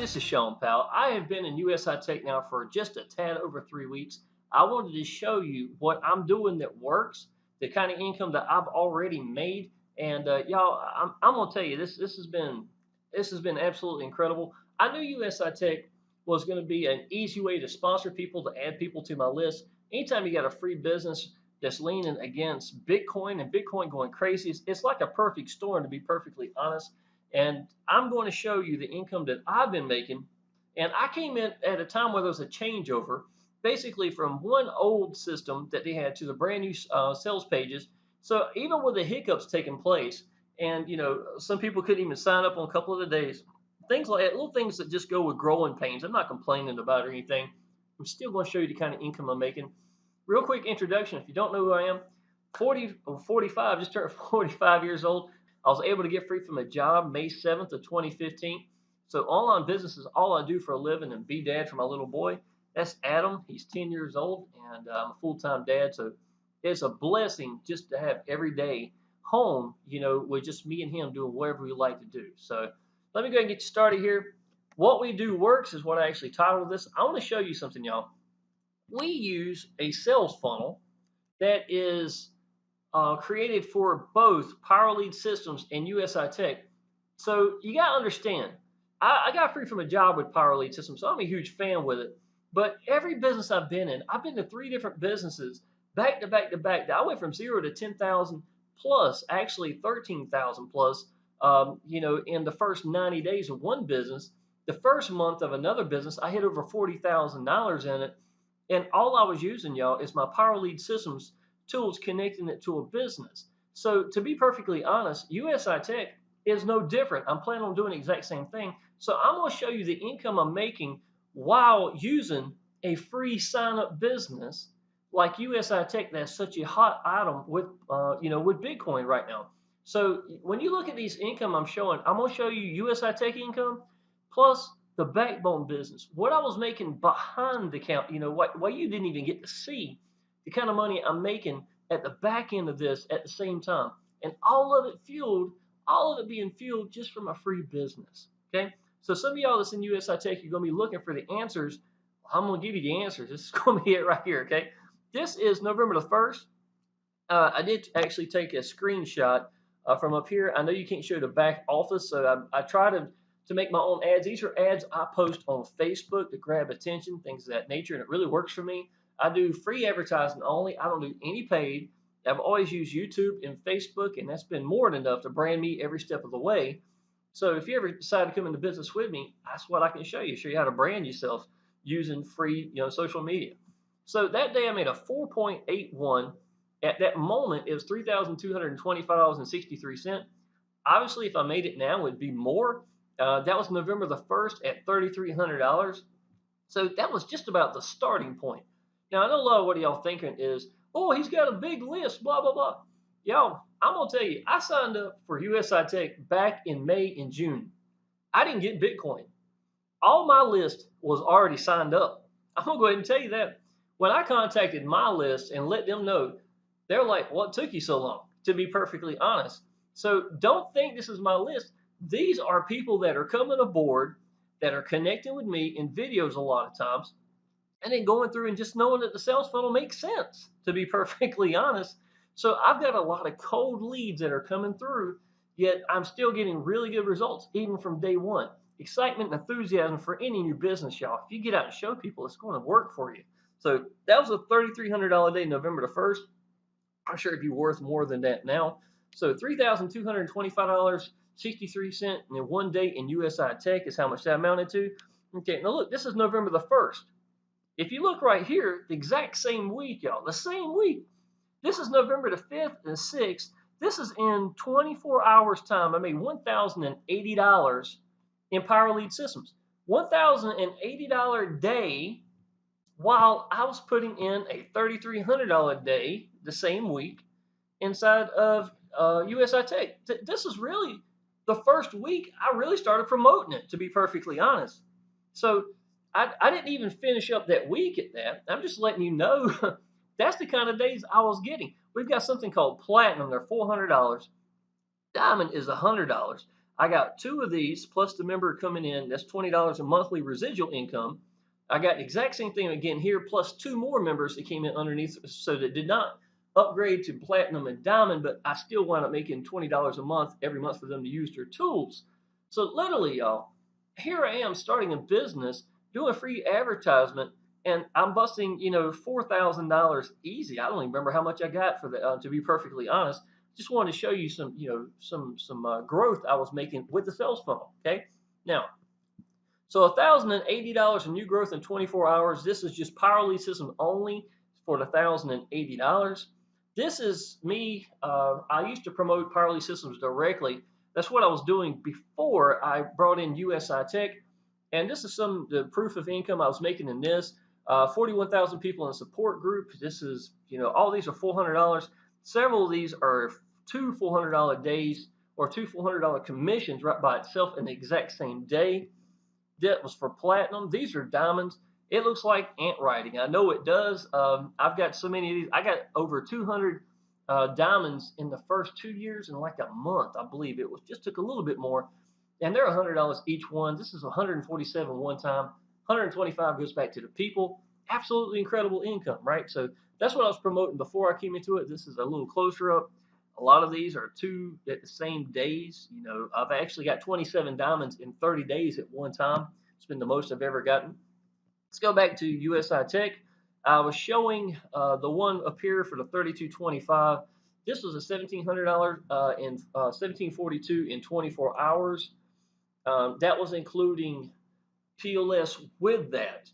this is Shawn Powell. I have been in USI Tech now for just a tad over 3 weeks. I wanted to show you what I'm doing that works, the kind of income that I've already made, and y'all, I'm gonna tell you this has been absolutely incredible. I knew USI Tech was going to be an easy way to sponsor people, to add people to my list. Anytime you got a free business that's leaning against Bitcoin and Bitcoin going crazy, it's like a perfect storm, to be perfectly honest. And I'm going to show you the income that I've been making. And I came in at a time where there was a changeover, basically from one old system that they had to the brand new sales pages. So even with the hiccups taking place, and some people couldn't even sign up on a couple of the days, things like that, little things that just go with growing pains. I'm not complaining about or anything. I'm still going to show you the kind of income I'm making. Real quick introduction, if you don't know who I am, 45, just turned 45 years old. I was able to get free from a job May 7th of 2015. So online business is all I do for a living, and be dad for my little boy. That's Adam. He's 10 years old, and I'm a full-time dad. So it's a blessing just to have every day home, with just me and him doing whatever we like to do. So let me go ahead and get you started here. What we do works is what I actually titled this. I want to show you something, y'all. We use a sales funnel that is created for both Power Lead Systems and USI Tech. So you got to understand, I got free from a job with Power Lead Systems, so I'm a huge fan with it. But every business I've been in, I've been to 3 different businesses back to back to back. I went from 0 to 10,000 plus, actually 13,000 plus, in the first 90 days of one business. The first month of another business, I hit over $40,000 in it. And all I was using, y'all, is my Power Lead Systems tools, connecting it to a business. So to be perfectly honest, USI Tech is no different. I'm planning on doing the exact same thing. So I'm going to show you the income I'm making while using a free sign-up business like USI Tech. That's such a hot item with Bitcoin right now. So when you look at these income I'm showing, I'm going to show you USI Tech income plus the backbone business, what I was making behind the count, what you didn't even get to see, the kind of money I'm making at the back end of this at the same time. And all of it being fueled just from a free business. Okay. So some of y'all that's in USI Tech, you're going to be looking for the answers. I'm going to give you the answers. This is going to be it right here. Okay. This is November the 1st. I did actually take a screenshot from up here. I know you can't show the back office, so I try to make my own ads. These are ads I post on Facebook to grab attention, things of that nature, and it really works for me. I do free advertising only. I don't do any paid. I've always used YouTube and Facebook, and that's been more than enough to brand me every step of the way. So if you ever decide to come into business with me, that's what I can show you how to brand yourself using free, social media. So that day I made a 4.81. At that moment, it was $3,225.63. Obviously, if I made it now, it would be more. That was November the 1st at $3,300. So that was just about the starting point. Now, I know a lot of what y'all thinking is, oh, he's got a big list, blah, blah, blah. Y'all, I'm going to tell you, I signed up for USI Tech back in May and June. I didn't get Bitcoin. All my list was already signed up. I'm going to go ahead and tell you that. When I contacted my list and let them know, they're like, what took you so long? To be perfectly honest. So don't think this is my list. These are people that are coming aboard, that are connecting with me in videos a lot of times, and then going through and just knowing that the sales funnel makes sense, to be perfectly honest. So I've got a lot of cold leads that are coming through, yet I'm still getting really good results, even from day one. Excitement and enthusiasm for any new business, y'all. If you get out and show people, it's going to work for you. So that was a $3,300 day, November the 1st. I'm sure it'd be worth more than that now. So $3,225.63 in one day in USI Tech is how much that amounted to. Okay, now look, this is November the 1st. If you look right here, the exact same week, y'all, the same week. This is November the 5th and 6th. This is in 24 hours time. I made $1,080 in Power Lead Systems. $1,080 day, while I was putting in a $3,300 day the same week inside of USI Tech. This is really the first week I really started promoting it, to be perfectly honest. So I didn't even finish up that week at that. I'm just letting you know that's the kind of days I was getting. We've got something called Platinum. They're $400. Diamond is $100. I got 2 of these plus the member coming in. That's $20 a monthly residual income. I got the exact same thing again here, plus 2 more members that came in underneath, so that did not upgrade to platinum and diamond, but I still wound up making $20 a month every month for them to use their tools. So literally, y'all, here I am starting a business, doing free advertisement, and I'm busting, $4,000 easy. I don't even remember how much I got for that, to be perfectly honest. Just wanted to show you some, some growth I was making with the sales funnel. Okay, now, so $1,080 in new growth in 24 hours. This is just Power Lead System only for the $1,080. This is me. I used to promote Power Lead Systems directly. That's what I was doing before I brought in USI Tech. And this is the proof of income I was making in this. 41,000 people in a support group. This is, all these are $400. Several of these are 2 $400 days or 2 $400 commissions right by itself in the exact same day. That was for platinum. These are diamonds. It looks like ant writing. I know it does. I've got so many of these. I got over 200 diamonds in the first 2 years in like a month. I believe it was just took a little bit more, and they're $100 each one. This is 147 one time. 125 goes back to the people. Absolutely incredible income, right? So that's what I was promoting before I came into it. This is a little closer up. A lot of these are 2 at the same days. I've actually got 27 diamonds in 30 days at one time. It's been the most I've ever gotten. Let's go back to USI Tech. I was showing the one up here for the 3225. This was a $1,700 and 1742 in 24 hours. That was including PLS with that,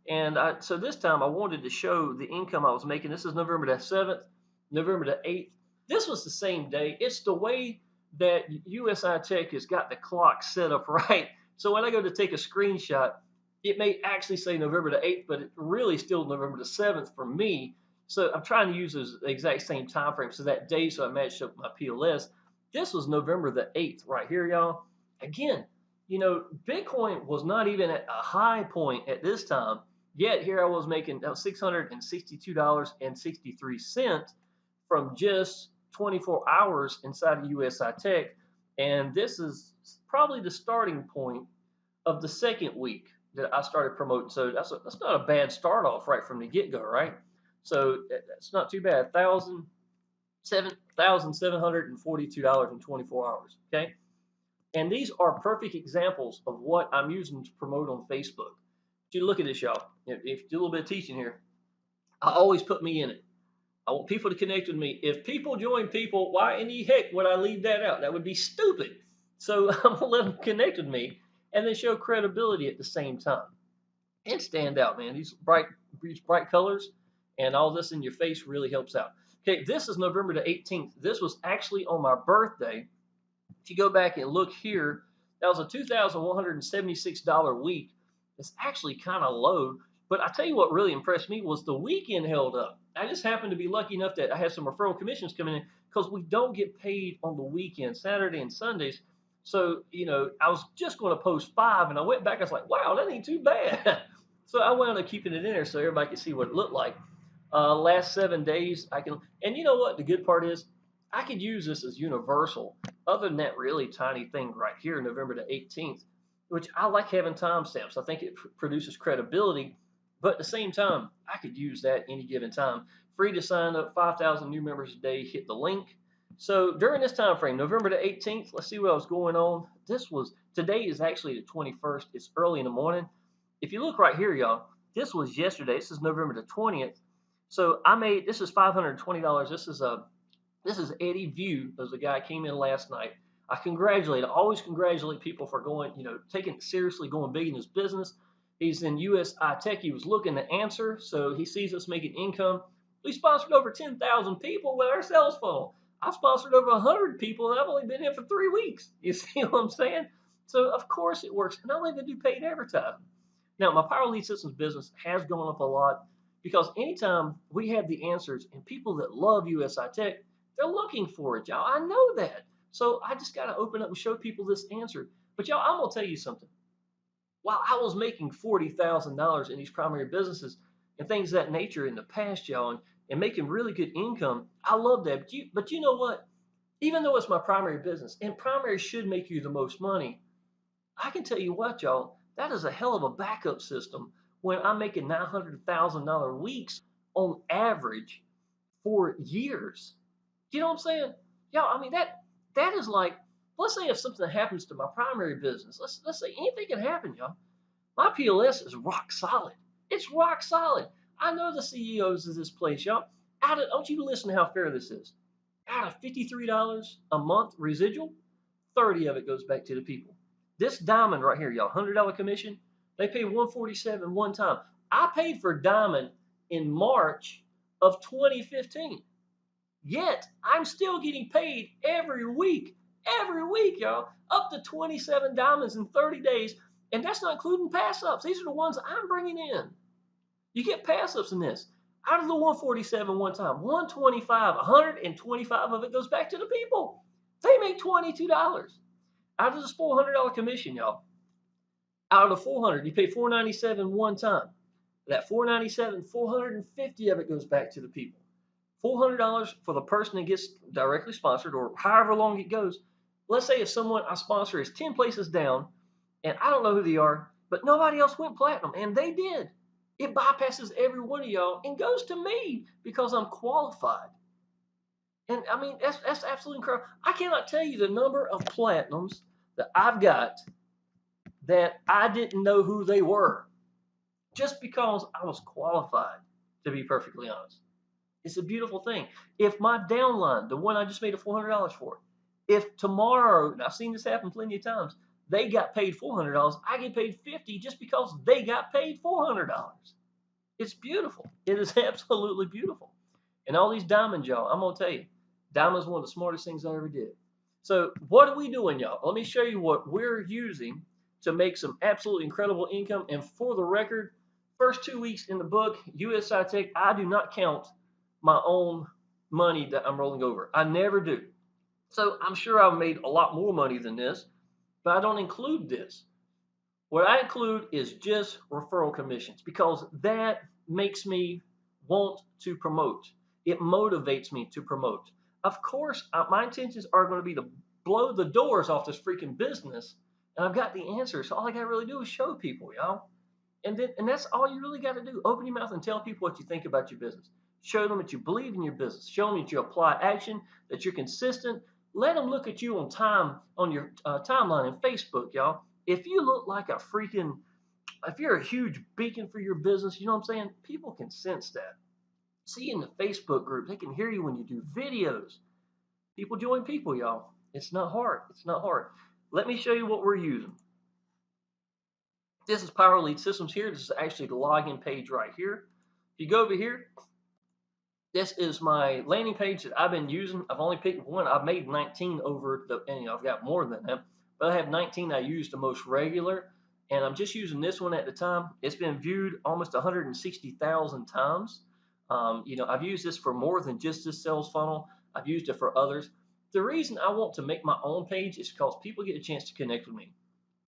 And so this time I wanted to show the income I was making. This is November the 7th, November the 8th. This was the same day. It's the way that USI Tech has got the clock set up right. So when I go to take a screenshot, it may actually say November the 8th, but it's really still November the 7th for me. So I'm trying to use the exact same time frame. So that day, so I matched up my PLS. This was November the 8th right here, y'all. Again, Bitcoin was not even at a high point at this time. Yet here I was making $662.63 from just 24 hours inside of USI Tech. And this is probably the starting point of the second week that I started promoting. So that's not a bad start off right from the get-go, right? So that's not too bad. $7,742 in 24 hours, okay? And these are perfect examples of what I'm using to promote on Facebook. If you look at this, y'all, if you do a little bit of teaching here, I always put me in it. I want people to connect with me. If people join people, why in the heck would I leave that out? That would be stupid. So I'm going to let them connect with me and then show credibility at the same time. And stand out, man. These bright colors and all this in your face really helps out. Okay, this is November the 18th. This was actually on my birthday. If you go back and look here, that was a $2,176 week. It's actually kind of low, but I tell you what really impressed me was the weekend held up. I just happened to be lucky enough that I had some referral commissions coming in because we don't get paid on the weekend, Saturday and Sundays. So, I was just going to post 5, and I went back. I was like, wow, that ain't too bad. So I wound up keeping it in there so everybody could see what it looked like. Last 7 days, I can, and you know what? The good part is I could use this as universal. Other than that really tiny thing right here, November the 18th, which I like having timestamps. I think it produces credibility, but at the same time, I could use that any given time. Free to sign up, 5,000 new members a day, hit the link. So during this time frame, November the 18th, let's see what was going on. Today is actually the 21st. It's early in the morning. If you look right here, y'all, this was yesterday. This is November the 20th. So this is $520. This is Eddie View. There's a guy who came in last night. I always congratulate people for going, taking it seriously, going big in his business. He's in USI Tech. He was looking to answer, so he sees us making income. We sponsored over 10,000 people with our sales funnel. I've sponsored over 100 people, and I've only been here for 3 weeks. You see what I'm saying? So, of course, it works. And I don't even do paid advertising. Now, my Power Lead Systems business has gone up a lot because anytime we have the answers and people that love USI Tech, they're looking for it, y'all. I know that. So I just got to open up and show people this answer. But, y'all, I'm going to tell you something. While I was making $40,000 in these primary businesses and things of that nature in the past, y'all, and making really good income, I love that. But you know what? Even though it's my primary business, and primary should make you the most money, I can tell you what, y'all, that is a hell of a backup system when I'm making $900,000 weeks on average for years. You know what I'm saying? Y'all, I mean that is like, let's say if something happens to my primary business, let's say anything can happen, y'all. My PLS is rock solid. It's rock solid. I know the CEOs of this place, y'all. Don't you listen to how fair this is. Out of $53 a month residual, 30 of it goes back to the people. This diamond right here, y'all, $100 commission, they pay 147 one time. I paid for diamond in March of 2015. Yet I'm still getting paid every week, y'all, up to 27 diamonds in 30 days. And that's not including pass ups. These are the ones I'm bringing in. You get pass ups in this. Out of the 147 one time, 125, 125 of it goes back to the people. They make $22. Out of this $400 commission, y'all, out of the 400, you pay 497 one time. That 497, 450 of it goes back to the people. $400 for the person that gets directly sponsored, or however long it goes. Let's say if someone I sponsor is 10 places down, and I don't know who they are, but nobody else went platinum, and they did. It bypasses every one of y'all and goes to me because I'm qualified. And I mean, that's absolutely incredible. I cannot tell you the number of platinums that I've got that I didn't know who they were just because I was qualified, to be perfectly honest. It's a beautiful thing. If my downline, the one I just made $400 for, if tomorrow, and I've seen this happen plenty of times, they got paid $400, I get paid $50 just because they got paid $400. It's beautiful. It is absolutely beautiful. And all these diamonds, y'all, I'm going to tell you, diamond's one of the smartest things I ever did. So what are we doing, y'all? Let me show you what we're using to make some absolutely incredible income. And for the record, first 2 weeks in the book, USI Tech, I do not count my own money that I'm rolling over. I never do. So I'm sure I've made a lot more money than this, but I don't include this. What I include is just referral commissions because that makes me want to promote. It motivates me to promote. Of course, my intentions are going to be to blow the doors off this freaking business, and I've got the answer. So all I got to really do is show people, y'all. And that's all you really got to do. Open your mouth and tell people what you think about your business. Show them that you believe in your business. Show them that you apply action, that you're consistent. Let them look at you on your timeline in Facebook, y'all. If you look like if you're a huge beacon for your business, you know what I'm saying? People can sense that. See you in the Facebook group. They can hear you when you do videos. People join people, y'all. It's not hard. It's not hard. Let me show you what we're using. This is Power Lead Systems here. This is actually the login page right here. If you go over here, this is my landing page that I've been using. I've only picked one. I've made 19 over and I've got more than that, but I have 19 I use the most regular, and I'm just using this one at the time. It's been viewed almost 160,000 times. I've used this for more than just this sales funnel. I've used it for others. The reason I want to make my own page is because people get a chance to connect with me.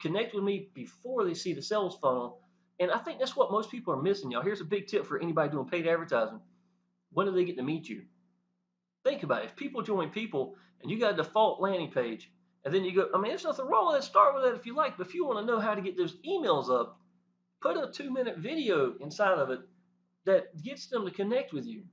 Connect with me before they see the sales funnel. And I think that's what most people are missing, y'all. Here's a big tip for anybody doing paid advertising. When do they get to meet you? Think about it. If people join people and you got a default landing page, and then you go, I mean, there's nothing wrong with that. Start with that if you like. But if you want to know how to get those emails up, put a 2-minute video inside of it that gets them to connect with you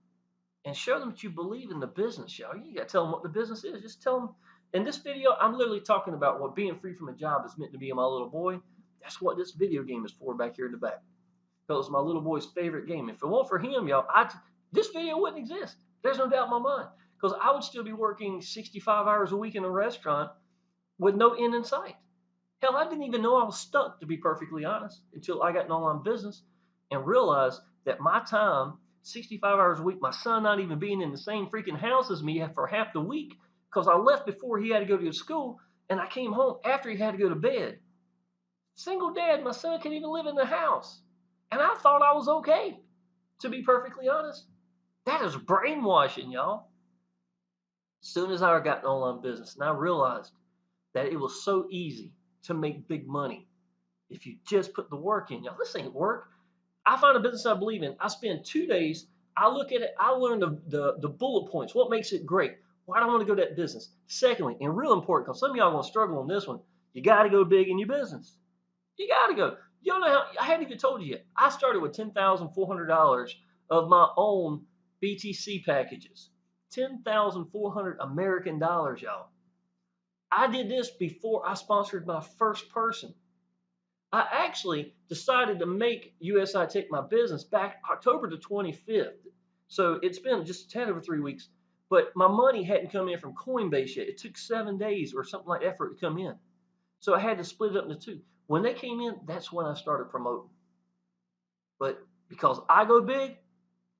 and show them that you believe in the business, y'all. You got to tell them what the business is. Just tell them. In this video, I'm literally talking about what being free from a job is meant to be in my little boy. That's what this video game is for back here in the back. Because it's my little boy's favorite game. If it weren't for him, y'all, this video wouldn't exist. There's no doubt in my mind. Because I would still be working 65 hours a week in a restaurant with no end in sight. Hell, I didn't even know I was stuck, to be perfectly honest, until I got an online business and realized that my time, 65 hours a week, my son not even being in the same freaking house as me for half the week, because I left before he had to go to school, and I came home after he had to go to bed. Single dad, my son can't even live in the house. And I thought I was okay, to be perfectly honest. That is brainwashing, y'all. As soon as I got an online business, and I realized that it was so easy to make big money if you just put the work in, y'all. This ain't work. I find a business I believe in. I spend 2 days. I look at it. I learn the bullet points. What makes it great? Why do I want to go that business? Secondly, and real important, because some of y'all are going to struggle on this one, you got to go big in your business. You got to go. You don't know how, I haven't even told you yet. I started with $10,400 of my own BTC packages. 10,400 American dollars, y'all. I did this before I sponsored my first person. I actually decided to make USI Tech my business back October the 25th. So it's been just a tad over 3 weeks, but my money hadn't come in from Coinbase yet. It took 7 days or something like that for it to come in. So I had to split it up into two. When they came in, that's when I started promoting. But because I go big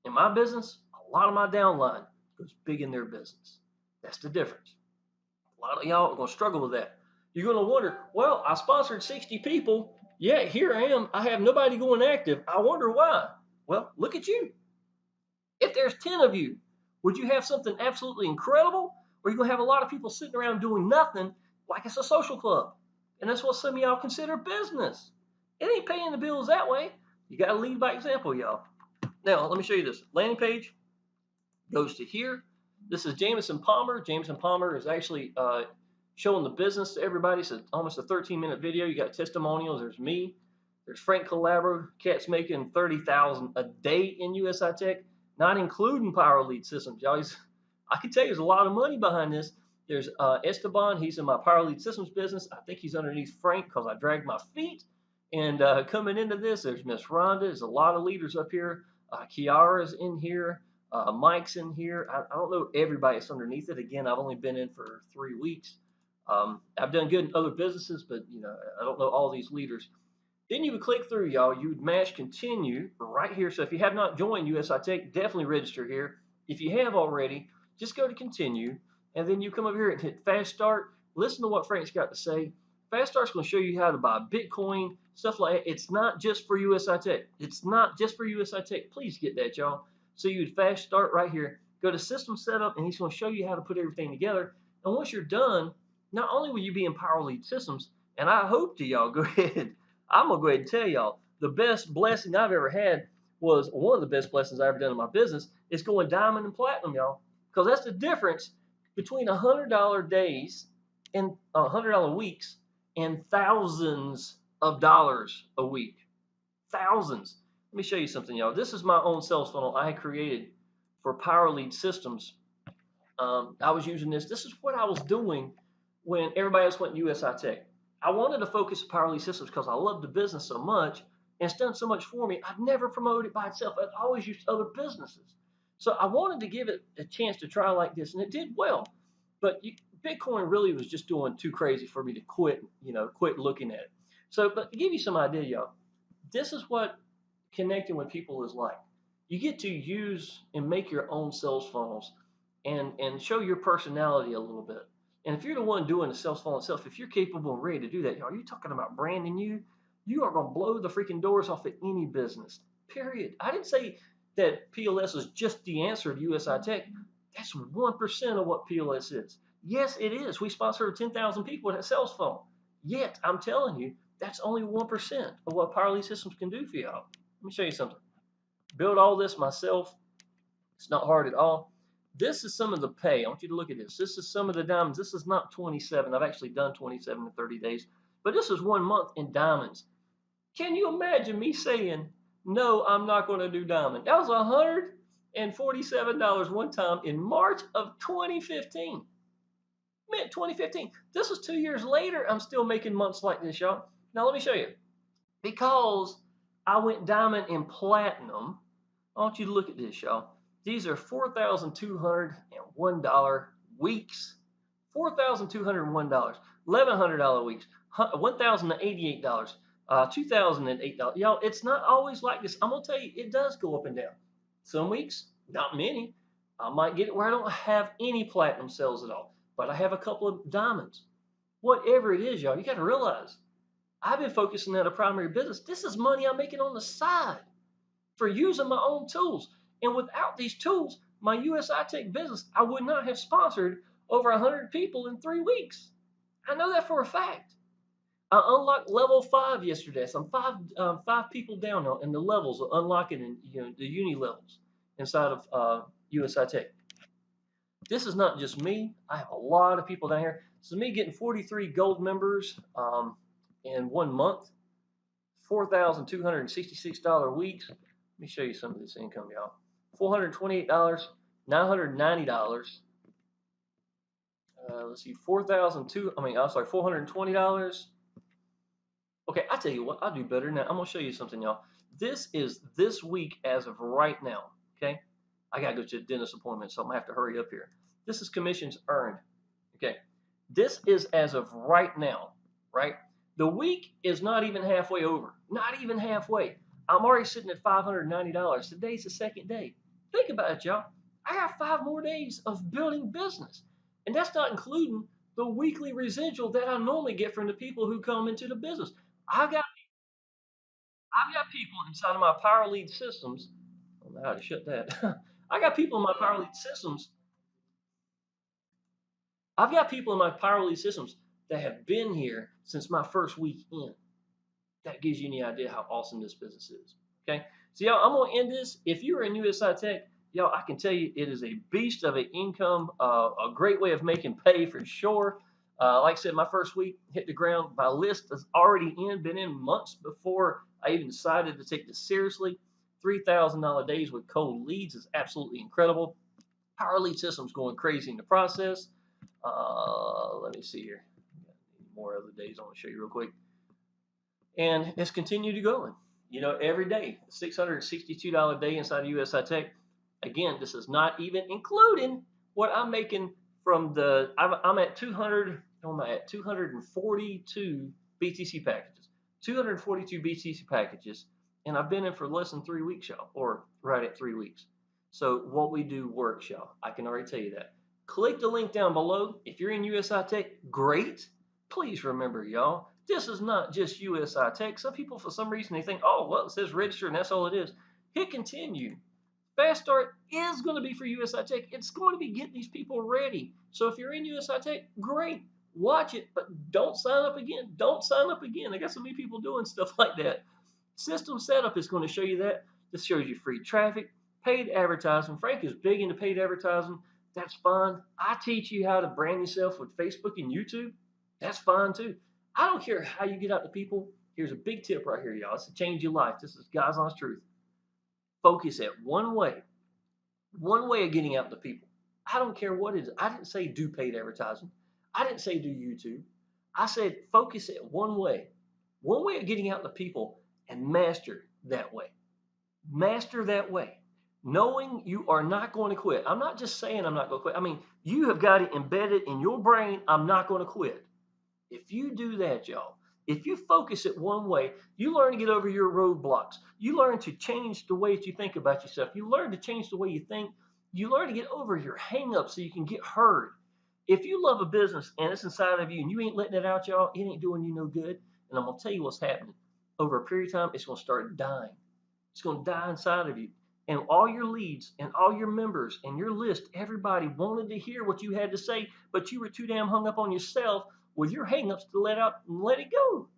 in my business, a lot of my downline goes big in their business. That's the difference. A lot of y'all are going to struggle with that. You're going to wonder, well, I sponsored 60 people. Yeah, here I am. I have nobody going active. I wonder why. Well, look at you. If there's 10 of you, would you have something absolutely incredible? Or are you going to have a lot of people sitting around doing nothing like it's a social club? And that's what some of y'all consider business. It ain't paying the bills that way. You got to lead by example, y'all. Now, let me show you this. Landing page goes to here. This is Jameson Palmer. Jameson Palmer is actually showing the business to everybody. It's almost a 13-minute video. You got testimonials. There's me. There's Frank Calabro. Cat's making $30,000 a day in USI Tech, not including power lead systems. Y'all, I can tell you there's a lot of money behind this. There's Esteban. He's in my power lead systems business. I think he's underneath Frank because I dragged my feet. And coming into this, there's Miss Rhonda. There's a lot of leaders up here. Kiara's in here. Mike's in here. I don't know everybody that's underneath it. Again, I've only been in for 3 weeks. I've done good in other businesses, but I don't know all these leaders. Then you would click through, y'all. You would mash continue right here. So if you have not joined USI Tech, definitely register here. If you have already, just go to continue, and then you come over here and hit fast start. Listen to what Frank's got to say. Fast start's going to show you how to buy Bitcoin, stuff like that. It's not just for USI Tech. It's not just for USI Tech. Please get that, y'all. So you would fast start right here. Go to system setup, and he's going to show you how to put everything together. And once you're done, not only will you be in Power Lead Systems, and I hope to y'all go ahead. I'm going to go ahead and tell y'all the best blessing I've ever had was one of the best blessings I've ever done in my business is going diamond and platinum, y'all. Because that's the difference between $100 days and $100 weeks and thousands of dollars a week. Thousands. Let me show you something, y'all. This is my own sales funnel I created for Power Lead Systems. I was using this. This is what I was doing when everybody else went to USI Tech. I wanted to focus on Power Lead Systems because I love the business so much and it's done so much for me. I've never promoted it by itself. I've always used other businesses. So I wanted to give it a chance to try like this, and it did well. But Bitcoin really was just doing too crazy for me to quit looking at it. So, but to give you some idea, y'all, this is what connecting with people is like. You get to use and make your own sales funnels and show your personality a little bit. And if you're the one doing the sales funnel itself, if you're capable and ready to do that, are you talking about branding you are going to blow the freaking doors off of any business, period. I didn't say that PLS is just the answer to USI Tech. That's 1% of what PLS is. Yes, it is. We sponsor 10,000 people in that sales funnel. Yet, I'm telling you, that's only 1% of what Power Lead Systems can do for y'all. Let me show you something. Build all this myself. It's not hard at all. This is some of the pay. I want you to look at this. This is some of the diamonds. This is not 27. I've actually done 27 in 30 days. But this is 1 month in diamonds. Can you imagine me saying, no, I'm not going to do diamond? That was $147 one time in March of 2015. Man, 2015. This is 2 years later. I'm still making months like this, y'all. Now, let me show you. Because I went diamond and platinum, I want you to look at this, y'all. These are $4,201 weeks. $4,201. $1,100 weeks. $1,088. $2,008. Y'all, it's not always like this. I'm going to tell you, it does go up and down. Some weeks, not many. I might get it where I don't have any platinum sales at all, but I have a couple of diamonds. Whatever it is, y'all, you got to realize, I've been focusing on a primary business. This is money I'm making on the side for using my own tools. And without these tools, my USI Tech business, I would not have sponsored over 100 people in 3 weeks. I know that for a fact. I unlocked level 5 yesterday. So I'm five people down now in the levels of unlocking the uni levels inside of USI Tech. This is not just me. I have a lot of people down here. This is me getting 43 gold members in 1 month, $4,266 weeks. Let me show you some of this income, y'all. $428, $990. Let's see, $420. Okay, I tell you what, I'll do better now. I'm gonna show you something, y'all. This is this week as of right now. Okay, I gotta go to a dentist appointment, so I'm gonna have to hurry up here. This is commissions earned. Okay, this is as of right now, right? The week is not even halfway over. Not even halfway. I'm already sitting at $590. Today's the second day. Think about it, y'all. I have 5 more days of building business. And that's not including the weekly residual that I normally get from the people who come into the business. I've got I've got people inside of my power lead systems. I don't know how to shut that. I got people in my power lead systems. I've got people in my power lead systems that have been here since my first week in. That gives you any idea how awesome this business is. Okay, so y'all, I'm gonna end this. If you're in USI Tech, y'all, I can tell you it is a beast of an income, a great way of making pay for sure. Like I said, my first week hit the ground. My list is already in, been in months before I even decided to take this seriously. $3,000 days with cold leads is absolutely incredible. Power lead systems going crazy in the process. Let me see here. More other days I want to show you real quick. And it's continued to going. You know, every day, $662 a day inside of USI Tech. Again, this is not even including what I'm making from the. I'm at 200. What am I at? 242 BTC packages. 242 BTC packages, and I've been in for less than 3 weeks, y'all, or right at 3 weeks. So what we do works, y'all. I can already tell you that. Click the link down below. If you're in USI Tech, great. Please remember, y'all, this is not just USI Tech. Some people, for some reason, they think, oh, well, it says register and that's all it is. Hit continue. Fast Start is going to be for USI Tech. It's going to be getting these people ready. So if you're in USI Tech, great. Watch it, but don't sign up again. Don't sign up again. I got so many people doing stuff like that. System setup is going to show you that. This shows you free traffic, paid advertising. Frank is big into paid advertising. That's fine. I teach you how to brand yourself with Facebook and YouTube. That's fine too. I don't care how you get out to people. Here's a big tip right here, y'all. It's to change your life. This is God's honest truth. Focus at one way of getting out to people. I don't care what it is. I didn't say do paid advertising. I didn't say do YouTube. I said focus at one way of getting out to people and master that way. Master that way. Knowing you are not going to quit. I'm not just saying I'm not going to quit. I mean, you have got it embedded in your brain. I'm not going to quit. If you do that, y'all, if you focus it one way, you learn to get over your roadblocks. You learn to change the way that you think about yourself. You learn to change the way you think. You learn to get over your hang-ups so you can get heard. If you love a business and it's inside of you and you ain't letting it out, y'all, it ain't doing you no good. And I'm going to tell you what's happening. Over a period of time, it's going to start dying. It's going to die inside of you. And all your leads and all your members and your list, everybody wanted to hear what you had to say, but you were too damn hung up on yourself with your hang-ups to let out and let it go.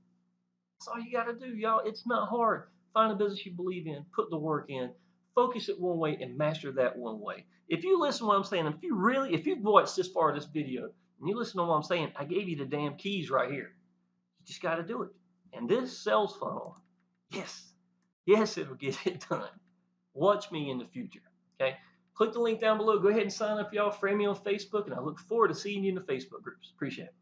That's all you got to do, y'all. It's not hard. Find a business you believe in, put the work in, focus it one way, and master that one way. If you listen to what I'm saying, if you've watched this far of this video, and you listen to what I'm saying, I gave you the damn keys right here. You just got to do it. And this sales funnel, yes, it'll get it done. Watch me in the future, okay? Click the link down below. Go ahead and sign up, y'all. Friend me on Facebook, and I look forward to seeing you in the Facebook groups. Appreciate it.